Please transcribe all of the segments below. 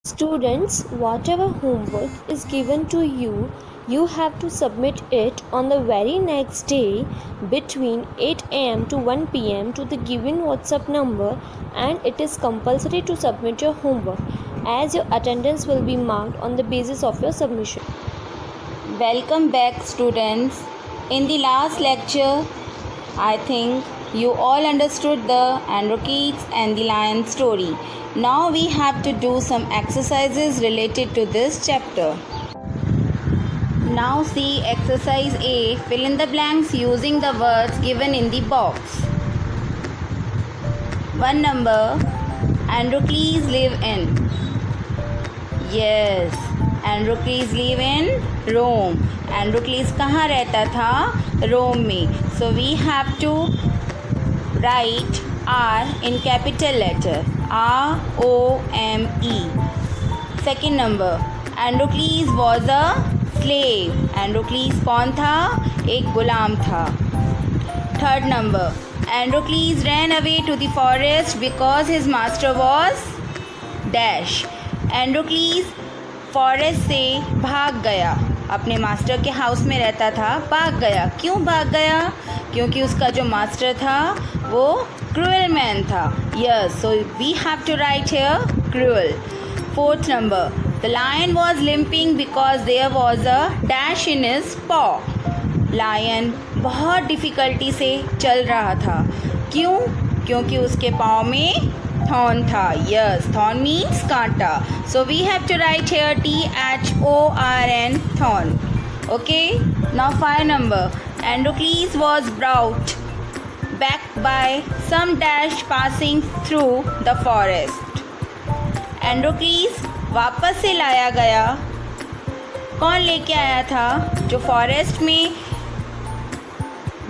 Students, whatever homework is given to you, you have to submit it on the very next day between 8 am to 1 pm to the given WhatsApp number, and it is compulsory to submit your homework as your attendance will be marked on the basis of your submission. Welcome back, students. In the last lecture, I think you all understood the Androketes and the lion story. Now we have to do some exercises related to this chapter. Now see exercise A. Fill in the blanks using the words given in the box. 1 number. Androcles live in. Yes, Androcles live in Rome. Androcles कहाँ रहता था? Rome में. So we have to write R in capital letter. R-O-M-E. Second number. Androcles was a slave. Androcles कौन था? एक गुलाम था. Third number. Androcles ran away to the forest because his master was dash. Androcles forest से भाग गया. अपने master के house में रहता था, भाग गया. क्यों भाग गया? क्योंकि उसका जो मास्टर था वो क्रूअल मैन था. Yes, so we have to write here cruel. Fourth number. The lion was limping because there was a dash in his paw. Lion बहुत डिफ़िकल्टी से चल रहा था. क्यों? क्योंकि उसके पाँव में थॉर्न था. यस, थॉर्न मीन्स कांटा. So we have to write here THORN, thorn. Okay, now 5 number. Androcles was brought back by some dash passing through the forest. Androcles वापस से लाया गया. कौन लेके आया था? जो फॉरेस्ट में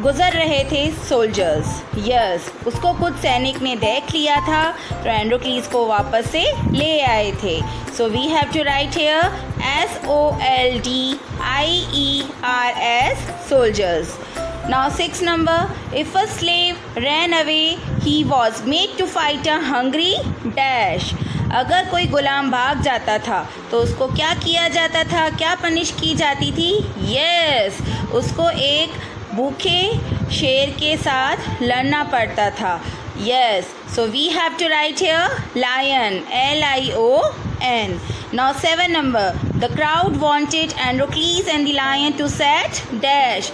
गुजर रहे थे सोल्जर्स. यस, उसको कुछ सैनिक ने देख लिया था तो एंड्रोक्लीस को वापस से ले आए थे. So we have to write here SOLDIERS, soldiers. Now 6 number. If a slave ran away, he was made to fight a hungry dash. अगर कोई गुलाम भाग जाता था तो उसको क्या किया जाता था? क्या पनिश की जाती थी? यस, उसको एक भूखे शेर के साथ लड़ना पड़ता था. Yes, so we have to write here lion, LION. Now 7 number. The crowd wanted Androcles and the lion to set dash.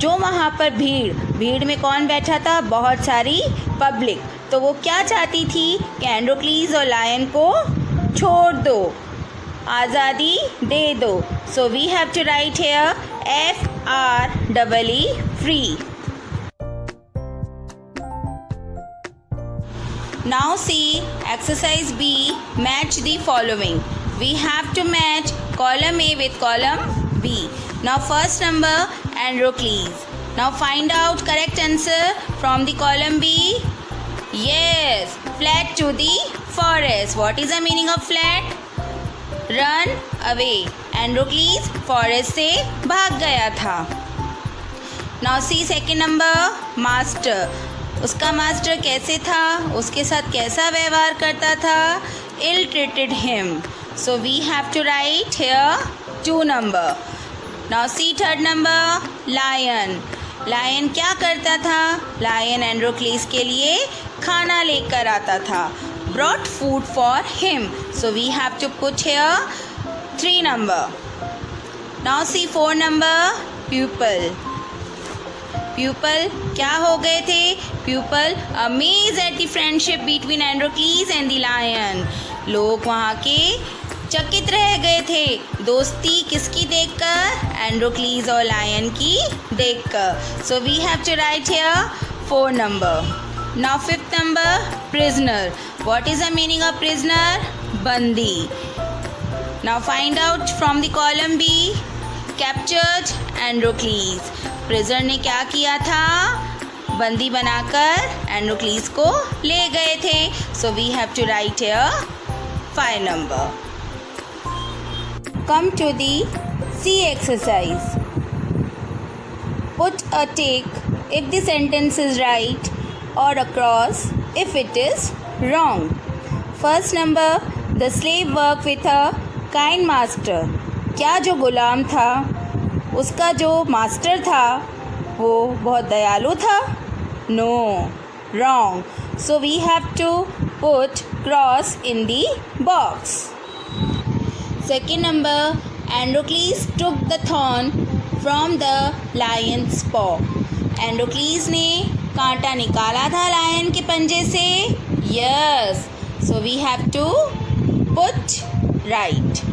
जो वहाँ पर भीड़ में कौन बैठा था? बहुत सारी पब्लिक. तो वो क्या चाहती थी? कि एंड्रोक्लीस और लायन को छोड़ दो, आज़ादी दे दो. So we have to write here FREE, free. Now see exercise B. Match the following. We have to match column A with column B. Now first number, Androcles. Now find out correct answer from the column B. Yes, fled to the forest. What is the meaning of fled? Run away. Androcles forest से भाग गया था. Now see second number, master. उसका master कैसे था? उसके साथ कैसा व्यवहार करता था? Ill treated him. So we have to write here 2 number. Now see third number, lion. Lion क्या करता था? लायन एंड्रोक्लीस के लिए खाना लेकर आता था. Brought food for him. So we have to put here 3 number. Now see 4 number, pupil. Pupil क्या हो गए थे? Pupil amazed at the friendship between Androcles and the lion. लोग वहाँ के चकित रह गए थे. दोस्ती किसकी देखकर? एंड्रोक्लीस और लायन की देखकर. So we have to write here 4 number. Now 5th number, prisoner. What is the meaning of prisoner? बंदी. Now find out from the column B. Captured Androcles. Prisoner ने क्या किया था? बंदी बनाकर एंड्रोक्लीस को ले गए थे. So we have to write here 5 number. Come to the C exercise. Put a tick if the sentence is right or a cross if it is wrong. First number, the slave work with a kind master. क्या जो गुलाम था उसका जो master था वो बहुत दयालु था? No, wrong. So we have to put cross in the box. Second number, Androcles took the thorn from the lion's paw. Androcles ने कांटा निकाला था लायन के पंजे से. Yes. So we have to put right.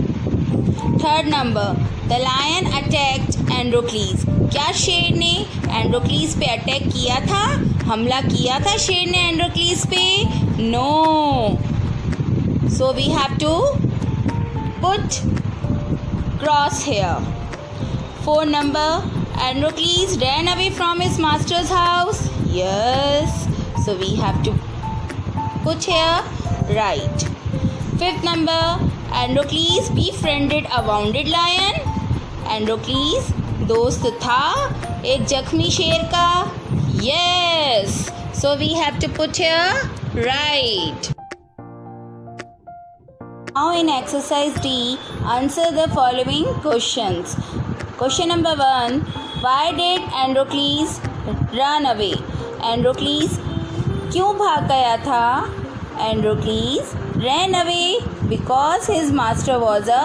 Third number, the lion attacked Androcles. क्या शेर ने एंड्रोक्लीस पे अटैक किया था? हमला किया था शेर ने एंड्रोक्लीस पे? No. So we have to put cross here. Four number, Androcles ran away from his master's house. Yes. So we have to put here right. Fifth number, Androcles befriended a wounded lion. Androcles दोस्त था एक जख्मी शेर का. Yes. So we have to put here right. Now in exercise D, answer the following questions. Question number 1. Why did Androcles run away? Androcles क्यों भाग गया था? Androcles ran away because his master was a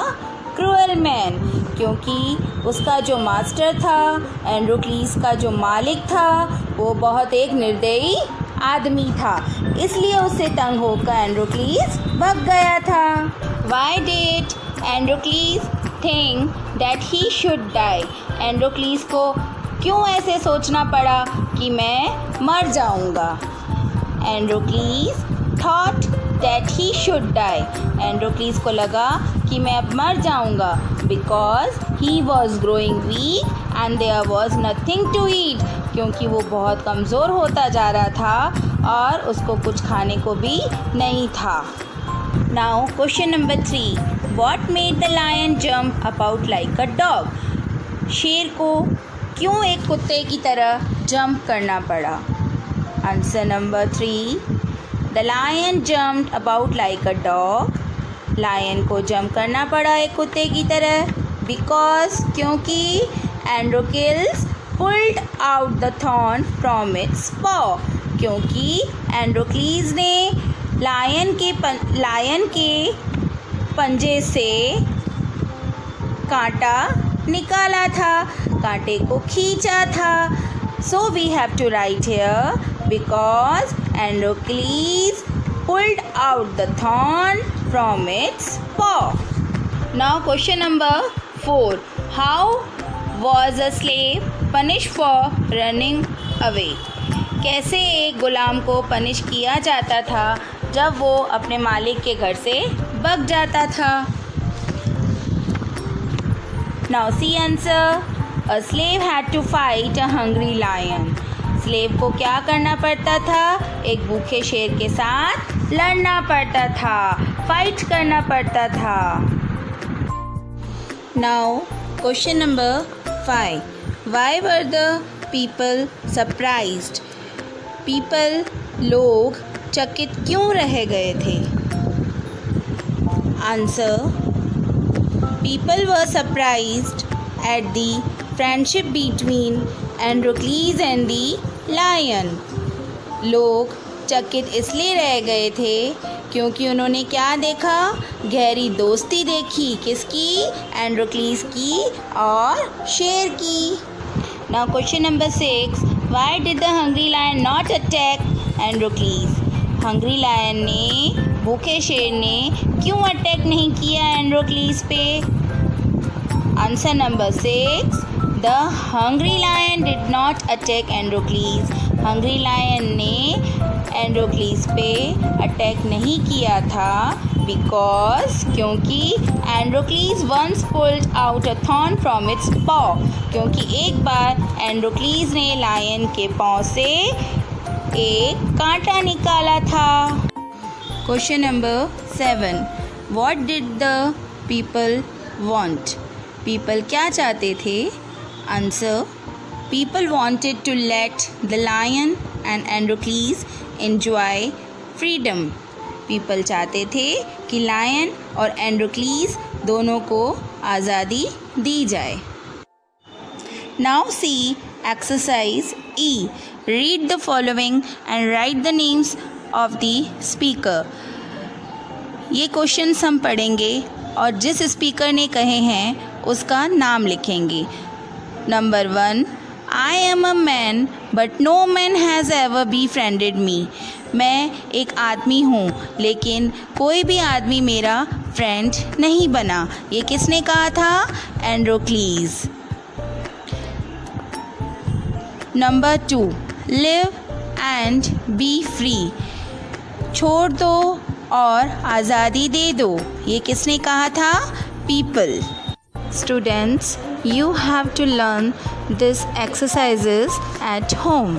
cruel man. क्योंकि उसका जो master था, एंड्रोक्लीस का जो मालिक था, वो बहुत एक निर्दयी आदमी था. इसलिए उससे तंग होकर एंड्रोक्लीस भाग गया था. Why did Androcles think that he should die? एंड्रोक्लीस को क्यों ऐसे सोचना पड़ा कि मैं मर जाऊंगा? Androcles thought that he should die. एंड्रोक्लीस को लगा कि मैं अब मर जाऊंगा because he was growing weak and there was nothing to eat. क्योंकि वो बहुत कमज़ोर होता जा रहा था और उसको कुछ खाने को भी नहीं था. Now question number 3. What made the lion jump about like a dog? शेर को क्यों एक कुत्ते की तरह जंप करना पड़ा? Answer number 3. The lion jumped about like a dog. Lion को जंप करना पड़ा एक कुत्ते की तरह because क्योंकि Androcles pulled out the thorn from its paw. क्योंकि Androcles ने लायन के पंजे से कांटा निकाला था, कांटे को खींचा था. So we have to write here because Androcles pulled out the thorn from its paw. Now question number 4. How was a slave punished for running away? कैसे एक गुलाम को पनिश किया जाता था जब वो अपने मालिक के घर से भाग जाता था? Now see answer. A slave had to fight a hungry lion. Slave को क्या करना पड़ता था? एक भूखे शेर के साथ लड़ना पड़ता था, फाइट करना पड़ता था. Now question number 5. Why were the people surprised? People लोग चकित क्यों रह गए थे? Answer. People were surprised at the friendship between Androcles and the lion. लोग चकित इसलिए रह गए थे क्योंकि उन्होंने क्या देखा? गहरी दोस्ती देखी. किसकी? एंड्रोक्लीस की और शेर की. Now question number 6. Why did the hungry lion not attack Androcles? Hungry lion ने, भूखे शेर ने क्यों अटैक नहीं किया एंड्रोक्लीस पे? Answer number 6. The hungry lion did not attack Androcles. Hungry lion ने एंड्रोक्लीस पे अटैक नहीं किया था because क्योंकि Androcles once pulled out a thorn from its paw. क्योंकि एक बार एंड्रोक्लीस ने लायन के पाँव से एक कांटा निकाला था. Question number 7. What did the people want? People क्या चाहते थे? Answer. People wanted to let the lion and Androcles enjoy freedom. People चाहते थे कि लायन और एंड्रोक्लीस दोनों को आज़ादी दी जाए। Now see exercise E. Read the following and right the names of the speaker. ये क्वेश्चंस हम पढ़ेंगे और जिस स्पीकर ने कहे हैं उसका नाम लिखेंगे। Number 1, I am a man but no man has ever befriended me. मैं एक आदमी हूँ लेकिन कोई भी आदमी मेरा फ्रेंड नहीं बना। ये किसने कहा था? Androcles. Number 2, live and be free. छोड़ दो और आज़ादी दे दो। ये किसने कहा था? People. Students, you have to learn these exercises at home.